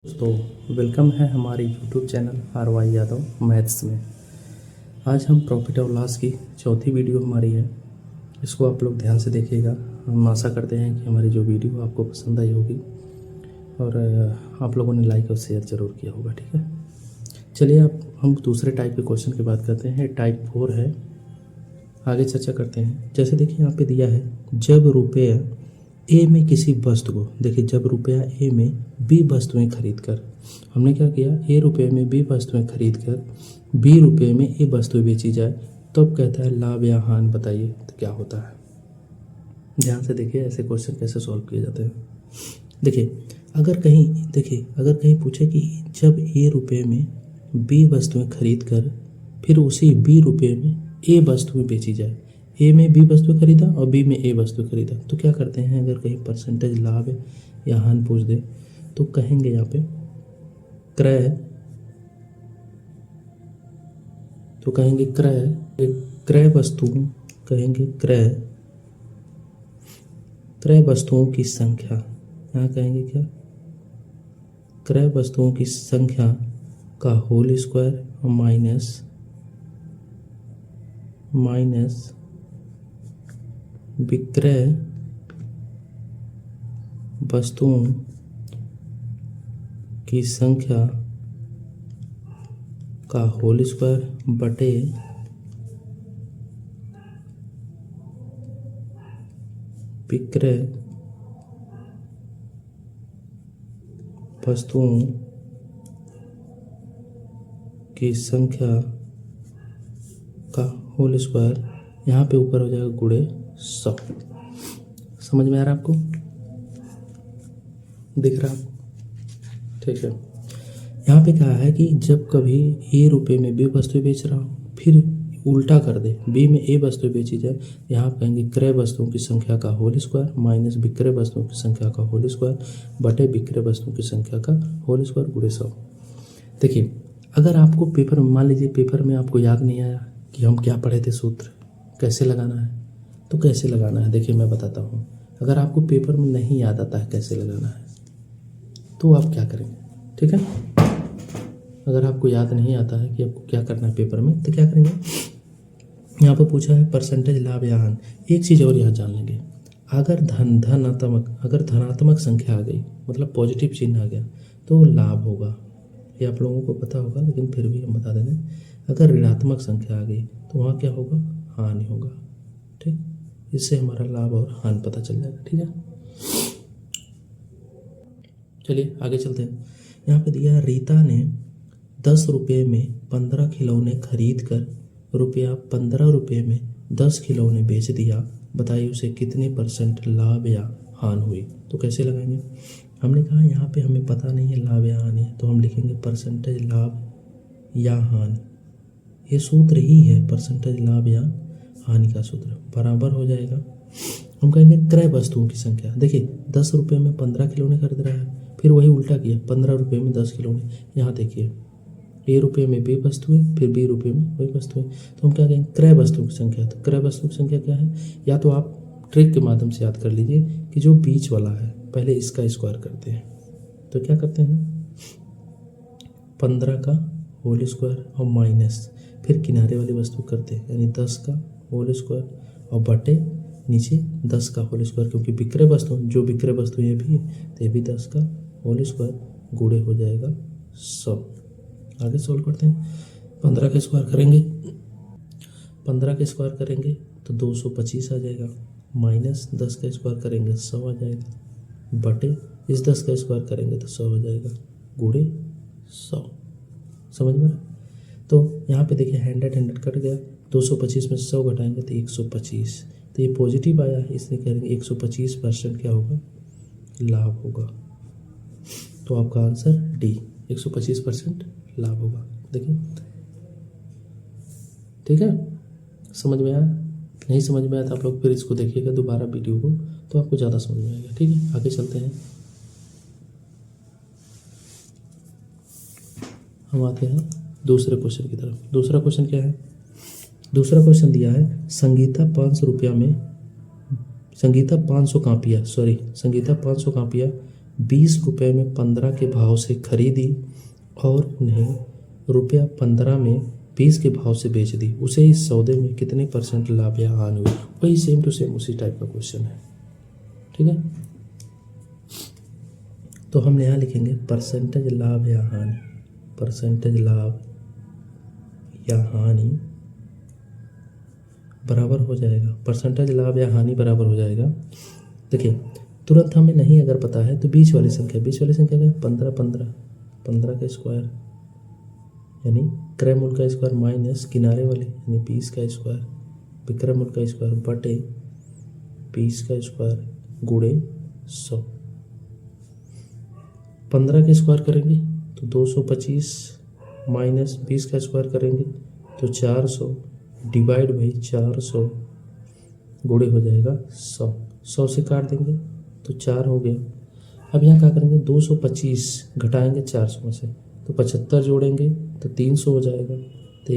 दोस्तों वेलकम है हमारे YouTube channel RY Yadav maths में। आज हम प्रॉफिट और लॉस की चौथी वीडियो हमारी है। इसको आप लोग ध्यान से देखिएगा। हम आशा करते हैं कि हमारी जो वीडियो आपको पसंद आई होगी और आप लोगों ने लाइक और शेयर ज़रूर किया होगा। ठीक है, चलिए अब हम दूसरे टाइप के क्वेश्चन की बात करते हैं। टाइप 4 है, आगे चर्चा करते हैं। जैसे देखिए यहाँ पे दिया है, जब रुपया ए में किसी वस्तु को, देखिए जब रुपया ए में बी वस्तुएं खरीद कर, हमने क्या किया, ए रुपये में बी वस्तुएं खरीद कर बी रुपये में ए वस्तुएं बेची जाए तो अब कहता है लाभ या हानि बताइए, तो क्या होता है। ध्यान से देखिए ऐसे क्वेश्चन कैसे सॉल्व किए जाते हैं। देखिए अगर कहीं पूछे कि जब ए रुपये में बी वस्तुएं खरीद कर फिर उसी बी रुपये में ए वस्तुएं बेची जाए, ए में बी वस्तु खरीदा और बी में ए वस्तु खरीदा, तो क्या करते हैं। अगर कहीं परसेंटेज लाभ या हानि पूछ दे तो कहेंगे यहाँ पे क्रय, तो कहेंगे क्रय वस्तुओं, कहेंगे क्रय वस्तुओं की संख्या, यहाँ कहेंगे क्या, क्रय वस्तुओं की संख्या का होल स्क्वायर और माइनस विक्रय वस्तुओं की संख्या का होल स्क्वायर बटे विक्रय वस्तुओं की संख्या का होल स्क्वायर, यहाँ पे ऊपर हो जाएगा गुणे 100। समझ में आ रहा है आपको, दिख रहा है आपको, ठीक है। यहाँ पे कहा है कि जब कभी ए रुपये में बी वस्तु बेच रहा हूँ फिर उल्टा कर दे, बी में ए वस्तु बेची जाए, यहाँ कहेंगे क्रय वस्तुओं की संख्या का होल स्क्वायर माइनस विक्रय वस्तुओं की संख्या का होल स्क्वायर बटे विक्रय वस्तुओं की संख्या का होल स्क्वायर गुणे 100। देखिए अगर आपको पेपर में, मान लीजिए पेपर में आपको याद नहीं आया कि हम क्या पढ़े थे, सूत्र कैसे लगाना है, तो कैसे लगाना है देखिए मैं बताता हूँ। अगर आपको पेपर में नहीं याद आता है कैसे लगाना है तो आप क्या करेंगे, ठीक है। अगर आपको याद नहीं आता है कि आपको क्या करना है पेपर में तो क्या करेंगे, यहाँ पर पूछा है परसेंटेज लाभ या हानि। एक चीज़ और यहाँ जान लेंगे, अगर धनात्मक संख्या आ गई मतलब पॉजिटिव चिन्ह आ गया तो लाभ होगा, ये आप लोगों को पता होगा लेकिन फिर भी हम बता देते हैं। अगर ऋणात्मक संख्या आ गई तो वहाँ क्या होगा, हानि होगा, ठीक। इससे हमारा लाभ और हानि पता चल जाएगा, ठीक है। चलिए आगे चलते हैं। यहाँ पे दिया रीता ने 10 रुपये में 15 खिलौने खरीद कर रुपया 15 रुपये में 10 खिलौने बेच दिया, बताइए उसे कितने % लाभ या हानि हुई। तो कैसे लगाएंगे, हमने कहा यहाँ पे हमें पता नहीं है लाभ या हानि है, तो हम लिखेंगे परसेंटेज लाभ या हानि। ये सूत्र ही है परसेंटेज लाभ या हानि का सूत्र, बराबर हो जाएगा। हम कहेंगे क्रय वस्तुओं की संख्या, देखिए 10 रुपये में 15 खिलौने खरीद रहा है, फिर वही उल्टा किया 15 रुपये में 10 खिलौने। यहाँ देखिए ए रुपये में बी वस्तुएं फिर बी रुपये में वही वस्तुएं, तो हम क्या कहेंगे क्रय वस्तुओं की संख्या। तो क्रय वस्तुओं की संख्या क्या है, या तो आप ट्रिक के माध्यम से याद कर लीजिए कि जो बीच वाला है पहले इसका स्क्वायर करते हैं, तो क्या करते हैं 15 का होल स्क्वायर और माइनस फिर किनारे वाली वस्तु करते हैं, यानी 10 का होल स्क्वायर और बटे नीचे 10 का होल स्क्वायर, क्योंकि विक्रय वस्तु ये भी है तो ये भी 10 का होल स्क्वायर गुणे हो जाएगा 100। आगे सोल्व करते हैं। 15 का स्क्वायर करेंगे तो 225 आ जाएगा, माइनस 10 का स्क्वायर करेंगे 100 आ जाएगा, बटे इस 10 का स्क्वायर करेंगे तो 100 हो जाएगा गुणे 100। समझ में, तो यहाँ पे देखिए 100 कट गया, 225 में 100 घटाएंगे तो 125, तो ये पॉजिटिव आया है, इसलिए कहेंगे 125% क्या होगा, लाभ होगा। तो आपका आंसर डी 125% लाभ होगा। देखिए ठीक है, समझ में आया, नहीं समझ में आया तो आप लोग फिर इसको देखिएगा दोबारा वीडियो को, तो आपको ज़्यादा समझ में आएगा। ठीक है, आगे चलते हैं। हम आते हैं दूसरे क्वेश्चन की तरफ। दूसरा क्वेश्चन क्या है, दूसरा क्वेश्चन दिया है संगीता 500 कापियाँ ₹20 में 15 के भाव से खरीदी और उन्हें ₹15 में 20 के भाव से बेच दी, उसे इस सौदे में कितने % लाभ या हानि हुई। वही सेम टू सेम उसी टाइप का क्वेश्चन है। ठीक है, तो हम यहाँ लिखेंगे परसेंटेज लाभ या हानि, परसेंटेज लाभ या हानि बराबर हो जाएगा, परसेंटेज लाभ या हानि बराबर हो जाएगा। देखिए तुरंत हमें नहीं अगर पता है तो बीच वाली संख्या क्या है, 15 15 15 का स्क्वायर यानी क्रय मूल का स्क्वायर माइनस किनारे वाले यानी 20 का स्क्वायर विक्रय मूल का स्क्वायर बटे 20 का स्क्वायर गुणे 100। 15 का स्क्वायर करेंगे तो 225 माइनस 20 का स्क्वायर करेंगे तो 400 डिवाइड बाई 400 गुणे हो जाएगा 100। 100 से काट देंगे तो 4 हो गया। अब यहाँ क्या करेंगे, 225 घटाएंगे 400 में से तो 75 जोड़ेंगे तो 300 हो जाएगा तो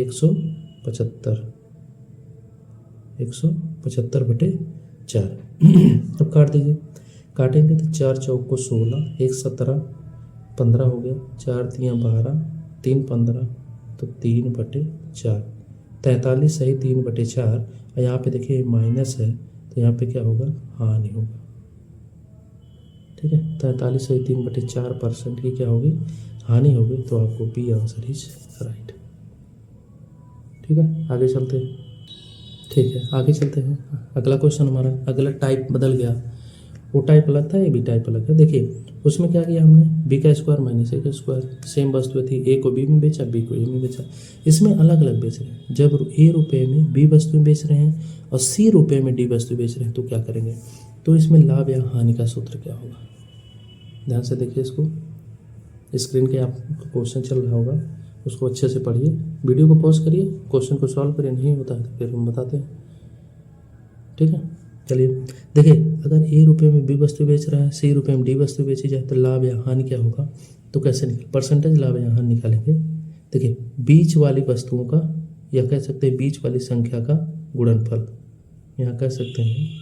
175 बटे 4। अब काट दीजिए, काटेंगे तो 4 चौक को 16, 1 17 15 हो गया, 4 3 12 3 15 तो 3 बटे 4, 43 सही 3 बटे 4। और यहाँ पे देखिए माइनस है तो यहाँ पे क्या होगा, हानि होगा। ठीक है, 43 सही 3 बटे 4% की क्या होगी, हानि होगी। तो आपको बी आंसर इज राइट। ठीक है, आगे चलते हैं। ठीक है, आगे चलते हैं। अगला क्वेश्चन हमारा, अगला टाइप बदल गया, वो टाइप अलग था, ये भी टाइप अलग है। देखिए उसमें क्या किया हमने, बी का स्क्वायर माइनस ए का स्क्वायर, सेम वस्तु थी, ए को बी में बेचा, बी को ए में बेचा। इसमें अलग अलग बेच रहे हैं। जब ए रुपये में बी वस्तु बेच रहे हैं और सी रुपये में डी वस्तु बेच रहे हैं तो क्या करेंगे, तो इसमें लाभ या हानि का सूत्र क्या होगा। ध्यान से देखिए इसको, स्क्रीन के आप क्वेश्चन चल रहा होगा, उसको अच्छे से पढ़िए, वीडियो को पॉज करिए, क्वेश्चन को सॉल्व करिए, नहीं होता है तो फिर हम बताते हैं। ठीक है, चलिए देखिए, अगर ए रुपये में बी वस्तु बेच रहा है, सी रुपये में डी वस्तु बेची जाए तो लाभ या हानि क्या होगा, तो कैसे निकाल, परसेंटेज लाभ या हानि निकालेंगे। देखिए बीच वाली वस्तुओं का या कह सकते हैं बीच वाली संख्या का गुणनफल, यहाँ कह सकते हैं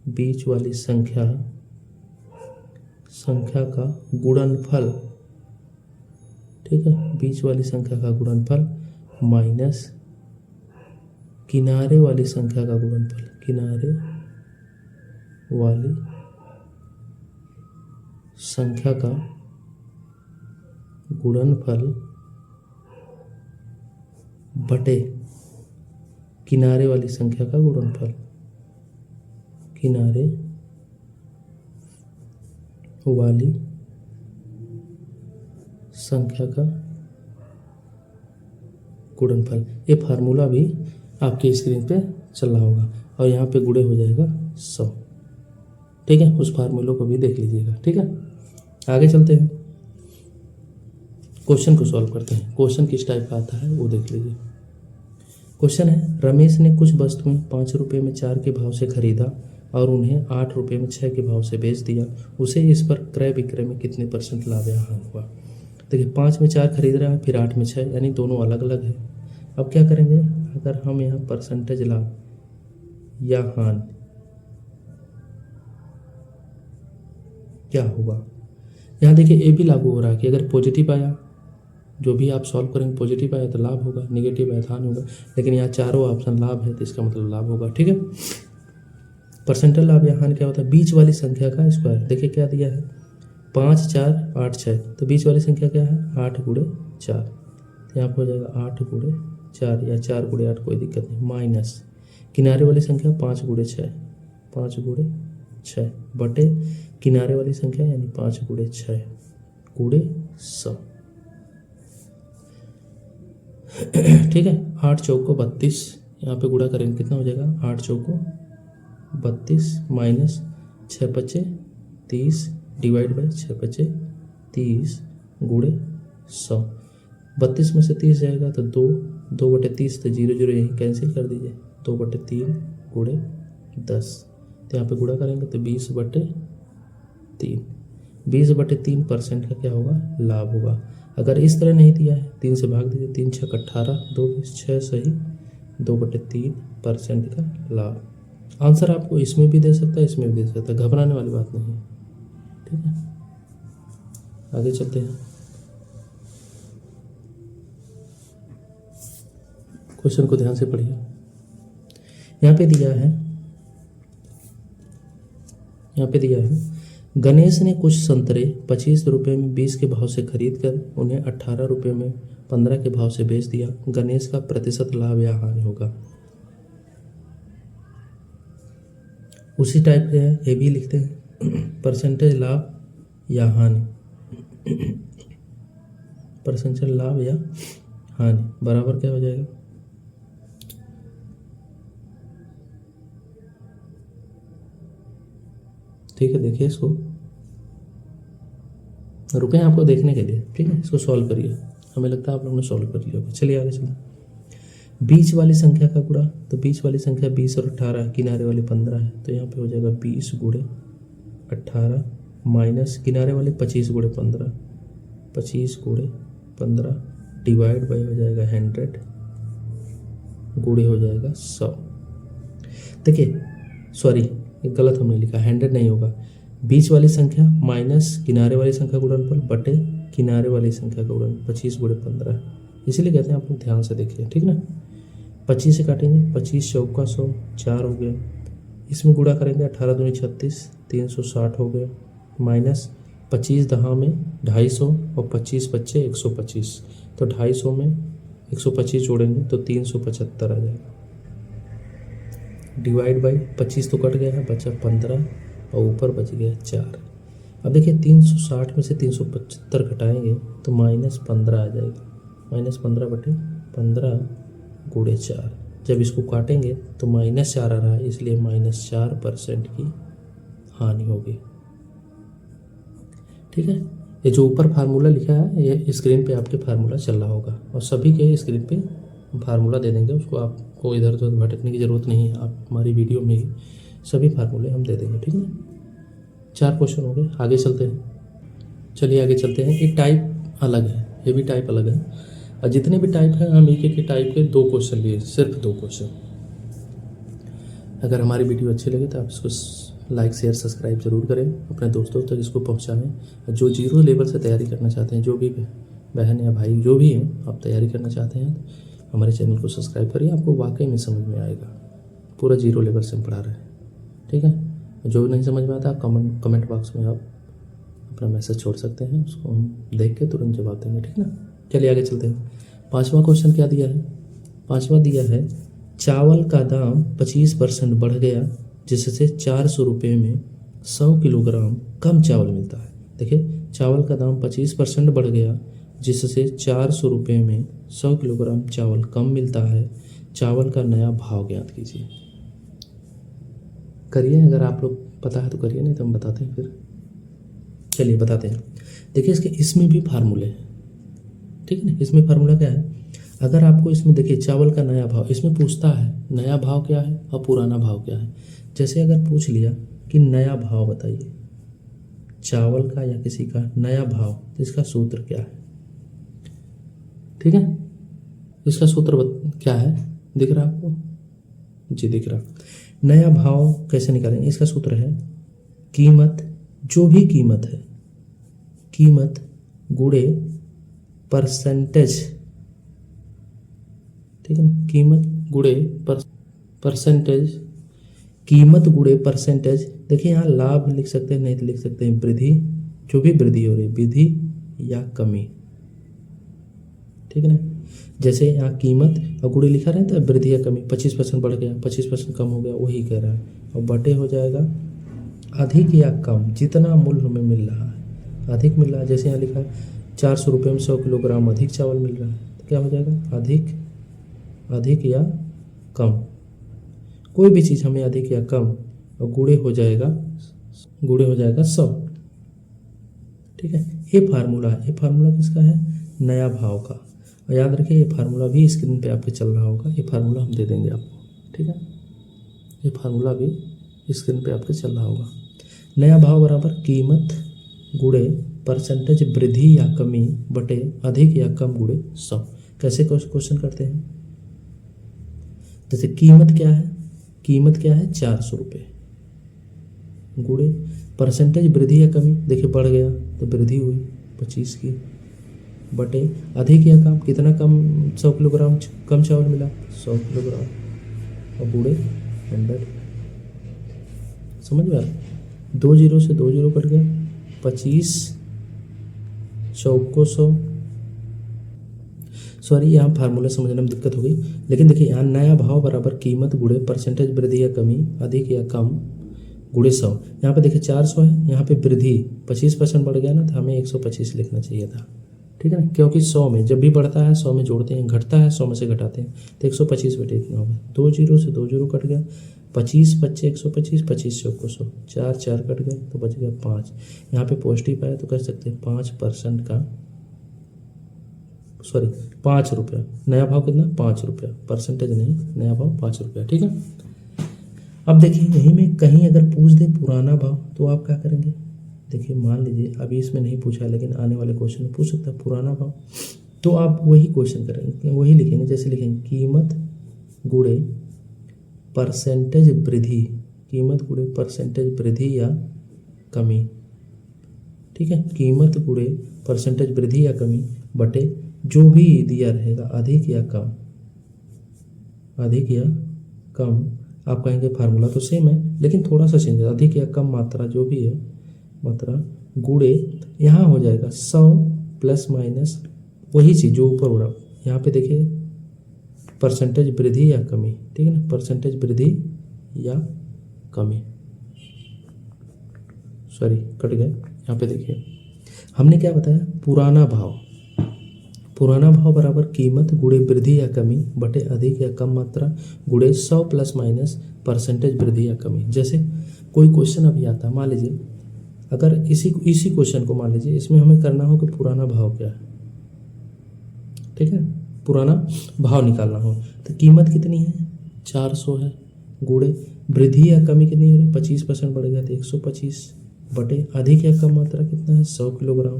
बीच वाली संख्या का गुणनफल। ठीक है, बीच वाली संख्या का गुणनफल माइनस किनारे वाली संख्या का गुणनफल, किनारे वाली संख्या का गुणनफल बटे किनारे वाली संख्या का गुणनफल, किनारे वाली संख्या का गुणनफल। ये फार्मूला भी आपकी स्क्रीन पे चल रहा होगा और यहाँ पे गुणे हो जाएगा 100। ठीक है, उस फार्मूले को भी देख लीजिएगा। ठीक है, आगे चलते हैं, क्वेश्चन को सॉल्व करते हैं। क्वेश्चन किस टाइप का आता है वो देख लीजिए। क्वेश्चन है, रमेश ने कुछ वस्तुएं 5 रुपये में 4 के भाव से खरीदा और उन्हें 8 रुपये में 6 के भाव से बेच दिया, उसे इस पर क्रय विक्रय में कितने % लाभ या हानि हुआ। देखिए 5 में 4 खरीद रहा है, फिर 8 में 6, यानी दोनों अलग अलग है। अब क्या करेंगे, अगर हम यहाँ परसेंटेज लाभ या हानि क्या होगा, यहाँ देखिए ए भी लागू हो रहा है कि अगर पॉजिटिव आया, जो भी आप सॉल्व करेंगे पॉजिटिव आया तो लाभ होगा, नेगेटिव आया तो हानि होगा, लेकिन यहाँ चारों ऑप्शन लाभ है तो इसका मतलब लाभ होगा। ठीक है, परसेंटेज लाभ या हानि क्या होता है, बीच वाली संख्या का स्क्वायर। देखिए क्या दिया है, 5 4 8 6, तो बीच वाली संख्या क्या है, 8 गुणे 4, तो यहाँ पर हो जाएगा 8 गुणे 4 या 4 गुणे 8, कोई दिक्कत नहीं, माइनस किनारे वाली संख्या 5 गुणे 6, 5 गुणे 6 बटे किनारे वाली संख्या यानी 5 गुणे 6 गुणे 100। ठीक है, 8 चौक को 32, यहाँ पे गुणा करेंगे कितना हो जाएगा, 8 चौक को 32 माइनस 6 पचे 30 डिवाइड बाई 6 पचे 30 गुणे 100। 32 में से 30 जाएगा तो 2 बटे 30, तो 0 0 यहीं कैंसिल कर दीजिए, 2 बटे 3 गुणे 10, तो यहाँ पे गुणा करेंगे तो 20 बटे 3, 20 बटे 3% का क्या होगा, लाभ होगा। अगर इस तरह नहीं दिया है, 3 से भाग दीजिए, 3 6 18, 2 6 सही, 2 बटे 3% का लाभ। आंसर आपको इसमें भी दे सकता है, इसमें भी दे सकता है, घबराने वाली बात नहीं है। ठीक है, आगे चलते हैं। क्वेश्चन को ध्यान से पढ़िए। यहाँ पे दिया है, यहाँ पे दिया है गणेश ने कुछ संतरे 25 रुपये में 20 के भाव से खरीद कर उन्हें 18 रुपये में 15 के भाव से बेच दिया। गणेश का प्रतिशत लाभ या हानि होगा। उसी टाइप के है, ये भी लिखते हैं परसेंटेज लाभ या हानि। परसेंटेज लाभ या हानि बराबर क्या हो जाएगा? ठीक है, देखिए इसको, रुके हैं आपको देखने के लिए। ठीक है, इसको सॉल्व करिए, हमें लगता है आप लोगों ने सॉल्व कर लिया होगा। चलिए आगे चलिए। बीच वाली संख्या का गुणा, तो बीच वाली संख्या 20 और 18, किनारे वाली 15 है, तो यहाँ पे हो जाएगा 20 गुणे 18 माइनस किनारे वाले 25 गुणे 15, 25 गुणे 15 डिवाइड बाई हो जाएगा 100 गुणे हो जाएगा 100। देखिए सॉरी, गलत हमने लिखा, 100 नहीं होगा। बीच वाली संख्या माइनस किनारे वाली संख्या का गुणनफल बटे किनारे वाली संख्या का गुणनफल 25 गुणे 15, इसीलिए कहते हैं आप लोग ध्यान से देखिए। ठीक ना, 25 से काटेंगे, 25 चौका 100, 4 हो गया। इसमें गुणा करेंगे 18 दूनी 36, 360 हो गया, माइनस 25 दहा में 250 और 25 बच्चे 125, तो 250 में 125 जोड़ेंगे तो 375 आ जाएगा। डिवाइड बाई 25 तो कट गया है, बचा 15 और ऊपर बच गया 4। अब देखिए 360 में से 375 घटाएंगे तो -15 आ जाएगा, -15 बटे 15 गुणे 4। जब इसको काटेंगे तो -4 आ रहा है, इसलिए -4% की हानि होगी। ठीक है, ये जो ऊपर फार्मूला लिखा है ये स्क्रीन पे आपके फार्मूला चल रहा होगा, और सभी के स्क्रीन पे फार्मूला दे देंगे, उसको आपको इधर उधर भटकने की ज़रूरत नहीं है। आप हमारी वीडियो में ही सभी फार्मूले हम दे देंगे। ठीक है, 4 क्वेश्चन हो गए, आगे चलते हैं। चलिए आगे चलते हैं। एक टाइप अलग है, ये भी टाइप अलग है, और जितने भी टाइप हैं हम एक एक टाइप के 2 क्वेश्चन लिए, सिर्फ 2 क्वेश्चन। अगर हमारी वीडियो अच्छी लगे तो आप इसको लाइक शेयर सब्सक्राइब जरूर करें, अपने दोस्तों तक इसको पहुँचाएँ। जो 0 लेवल से तैयारी करना चाहते हैं, जो भी बहन या भाई जो भी हैं आप तैयारी करना चाहते हैं, हमारे चैनल को सब्सक्राइब करिए, आपको वाकई में समझ में आएगा। पूरा 0 लेवल से हम पढ़ा रहे हैं। ठीक है, जो नहीं समझ में आता कमेंट बॉक्स में आप अपना मैसेज छोड़ सकते हैं, उसको हम देख के तुरंत जवाब देंगे। ठीक ना, चलिए आगे चलते हैं। 5वां क्वेश्चन क्या दिया है? 5वां दिया है चावल का दाम 25% बढ़ गया, जिससे 400 रुपये में 100 किलोग्राम कम चावल मिलता है। देखिए, चावल का दाम 25% बढ़ गया, जिससे 400 रुपये में 100 किलोग्राम चावल कम मिलता है। चावल का नया भाव ज्ञात कीजिए। करिए, अगर आप लोग पता है तो करिए, नहीं तो हम बताते हैं फिर। चलिए बताते हैं। देखिए इसके इसमें भी फार्मूले हैं। ठीक है ना, इसमें फार्मूला क्या है? अगर आपको इसमें देखिए चावल का नया भाव, इसमें पूछता है नया भाव क्या है और पुराना भाव क्या है। जैसे अगर पूछ लिया कि नया भाव बताइए चावल का या किसी का नया भाव, तो इसका सूत्र क्या है? ठीक है, इसका सूत्र क्या है? दिख रहा आपको? जी दिख रहा। नया भाव कैसे निकालेंगे? इसका सूत्र है कीमत, जो भी कीमत है, कीमत गुणे परसेंटेज। ठीक है ना, कीमत गुणे परसेंटेज, कीमत गुणे परसेंटेज। देखिए यहाँ लाभ लिख सकते हैं, नहीं तो लिख सकते हैं वृद्धि, जो भी वृद्धि हो रही है, वृद्धि या कमी। ठीक है ना, जैसे यहाँ कीमत और गुणे लिखा रहता है, वृद्धि या कमी। 25% बढ़ गया, 25% कम हो गया, वही कह रहा है। और बटे हो जाएगा अधिक या कम, जितना मूल्य हमें मिल रहा है, अधिक मिल रहा है। जैसे यहाँ लिखा है 400 रुपये में 100 किलोग्राम अधिक चावल मिल रहा है, तो क्या हो जाएगा? अधिक या कम। कोई भी चीज़ हमें अधिक या कम, और गुणे हो जाएगा 100। ठीक है, ये फार्मूला है। ये फार्मूला किसका है? नया भाव का। और याद रखिए ये फार्मूला भी स्क्रीन पे आपके चल रहा होगा, ये फार्मूला हम दे देंगे आपको। ठीक है, ये फार्मूला भी स्क्रीन पे आपके चल रहा होगा। नया भाव बराबर कीमत गुणे परसेंटेज वृद्धि या कमी बटे अधिक या कम गुणे 100। कैसे क्वेश्चन करते हैं? जैसे कीमत क्या है? कीमत क्या है 400 रुपये, गुणे परसेंटेज वृद्धि या कमी, देखिए बढ़ गया तो वृद्धि हुई 25 की, बटे अधिक या कम, कितना कम 100 किलोग्राम कम चावल मिला 100 किलोग्राम, और गुणे 100। समझ में आ रहा है? 2 जीरो से 2 जीरो कट गया, 25 चौको 100। सॉरी, यहाँ फार्मूला समझने में दिक्कत हो गई, लेकिन देखिए यहाँ नया भाव बराबर कीमत गुणे परसेंटेज वृद्धि या कमी अधिक या कम गुणे 100। यहाँ पे देखिए 400 है, यहाँ पे वृद्धि 25% बढ़ गया ना, तो हमें 125 लिखना चाहिए था। ठीक है ना, क्योंकि 100 में जब भी बढ़ता है 100 में जोड़ते हैं, घटता है 100 में से घटाते हैं, तो 125 बेटे इतना होगा। 2 जीरो से 2 जीरो कट गया, 25 बच्चे 125, 25 चौको 100, 4 4 कट गया तो बच गया 5। यहाँ पे पॉजिटिव आया तो कह सकते हैं 5% का, सॉरी 5 रुपया। नया भाव कितना 5 रुपया, परसेंटेज नहीं, नया भाव 5 रुपया। ठीक है, अब देखिए यहीं में कहीं अगर पूछ दे पुराना भाव तो आप क्या करेंगे। देखिए मान लीजिए अभी इसमें नहीं पूछा, लेकिन आने वाले क्वेश्चन में पूछ सकता है पुराना भाव, तो आप वही क्वेश्चन करेंगे, वही लिखेंगे। जैसे लिखेंगे कीमत गुणे परसेंटेज वृद्धि, कीमत गुणे परसेंटेज वृद्धि या कमी। ठीक है, कीमत गुणे परसेंटेज वृद्धि या कमी बटे जो भी दिया रहेगा अधिक या कम, अधिक या कम। आप कहेंगे फार्मूला तो सेम है, लेकिन थोड़ा सा चेंज है, अधिक या कम मात्रा जो भी है मात्रा गुणे, यहाँ हो जाएगा 100 प्लस माइनस वही चीज़ जो ऊपर हो रहा। यहाँ पे देखिए परसेंटेज वृद्धि या कमी, ठीक है ना, परसेंटेज वृद्धि या कमी, सॉरी कट गया। यहाँ पे देखिए हमने क्या बताया, पुराना भाव, पुराना भाव बराबर कीमत गुणे वृद्धि या कमी बटे अधिक या कम मात्रा गुणे 100 प्लस माइनस परसेंटेज वृद्धि या कमी। जैसे कोई क्वेश्चन अभी आता है, मान लीजिए अगर इसी क्वेश्चन को मान लीजिए, इसमें हमें करना हो कि पुराना भाव क्या है। ठीक है, पुराना भाव निकालना हो तो कीमत कितनी है 400 है, गुणे वृद्धि या कमी कितनी हो रही 25% बढ़ गया तो 125 बटे अधिक या कम मात्रा कितना है 100 किलोग्राम,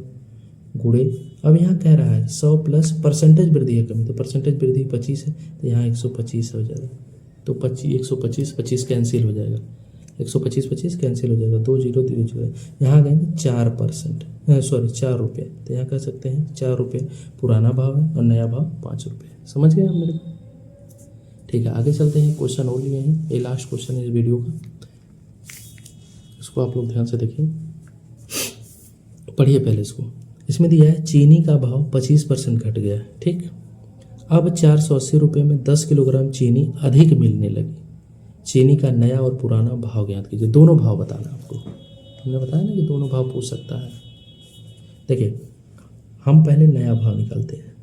गुणे अब यहाँ कह रहा है 100 प्लस परसेंटेज वृद्धि या कमी, तो परसेंटेज वृद्धि 25 है तो यहाँ 125 हो जाएगा, तो 25 कैंसिल हो जाएगा, 125 कैंसिल हो जाएगा, 2 जीरो 2 जीरो, यहाँ गएंगे 4%, सॉरी 4 रुपये, तो यहाँ कह सकते हैं 4 रुपये पुराना भाव है और नया भाव 5 रुपये। समझ गए आप मेरे को? ठीक है, आगे चलते हैं, क्वेश्चन और लिए हैं, ये लास्ट क्वेश्चन है इस वीडियो का, इसको आप लोग ध्यान से देखिए, पढ़िए पहले इसको। इसमें दिया है चीनी का भाव 25% घट गया है, ठीक, अब 480 रुपये में 10 किलोग्राम चीनी अधिक मिलने लगी, चीनी का नया और पुराना भाव ज्ञात कीजिए। दोनों भाव बताना आपको, हमने बताया ना कि दोनों भाव पूछ सकता है। देखिए हम पहले नया भाव निकालते हैं,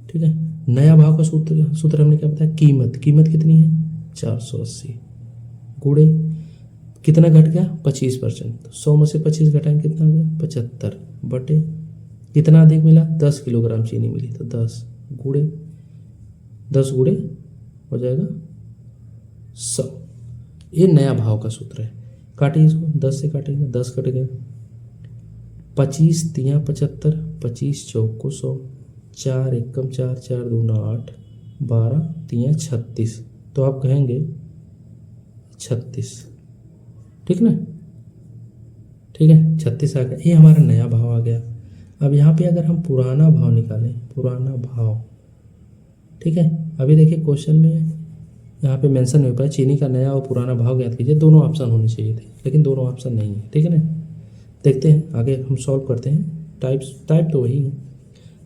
ठीक है, नया भाव का सूत्र हमने क्या बताया, कीमत कितनी है 480, गुणे कितना घट गया 25%, तो 100 में से 25 घटाएंगे कितना आ गया 75, बटे कितना अधिक मिला 10 किलोग्राम चीनी मिली तो 10 गुणे हो जाएगा 100। ये नया भाव का सूत्र है, काटिए इसको, 10 से काटेंगे 10 कट गया, 25 तिया 75, 25 चौको 100, 4 एकम 4, 4 दूना 8, 12 तिया 36, तो आप कहेंगे 36, ठीक ना, ठीक है 36 आ गया, ये हमारा नया भाव आ गया। अब यहाँ पे अगर हम पुराना भाव निकालें, पुराना भाव, ठीक है, अभी देखिए क्वेश्चन में यहाँ पे मेंशन नहीं हो पाया, चीनी का नया और पुराना भाव ज्ञात कीजिए, दोनों ऑप्शन होने चाहिए थे, लेकिन दोनों ऑप्शन नहीं है, ठीक है ना। देखते हैं आगे हम सॉल्व करते हैं, टाइप तो वही है।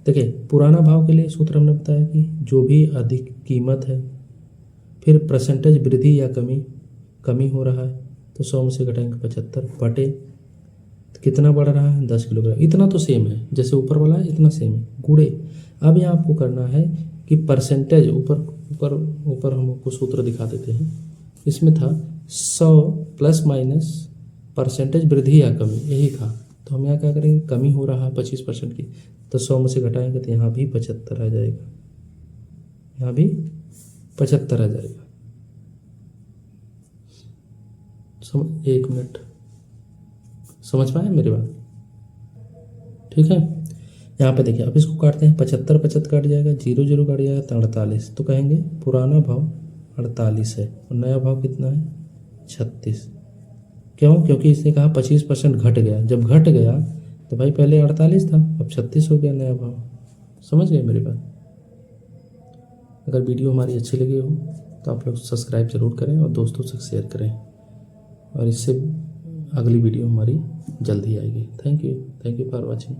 देखिए पुराना भाव के लिए सूत्र हमने बताया कि जो भी अधिक कीमत है, फिर परसेंटेज वृद्धि या कमी हो रहा है तो 100 में से घटाएंगे 75, बटे कितना बढ़ रहा है 10 किलोग्राम, इतना तो सेम है जैसे ऊपर वाला है, इतना सेम है, गुणे अब यहाँ आपको करना है कि परसेंटेज ऊपर हम आपको सूत्र दिखा देते हैं, इसमें था 100 प्लस माइनस परसेंटेज वृद्धि या कमी, यही था, तो हम यहाँ क्या करेंगे, कमी हो रहा है 25% की, तो 100 में से घटाएंगे तो यहाँ भी 75 आ जाएगा, यहाँ भी 75 आ जाएगा। एक मिनट, समझ पाए मेरी बात, ठीक है। यहाँ पे देखिए, अब इसको काटते हैं, 75 75 काट जाएगा, 0 0 काट जाएगा तो 48, तो कहेंगे पुराना भाव 48 है और नया भाव कितना है 36। क्यों? क्योंकि इसने कहा 25% घट गया, जब घट गया तो भाई पहले 48 था, अब 36 हो गया नया भाव। समझ गए मेरी बात? अगर वीडियो हमारी अच्छी लगी हो तो आप लोग सब्सक्राइब जरूर करें और दोस्तों से शेयर करें, और इससे अगली वीडियो हमारी जल्दी आएगी। Thank you for watching.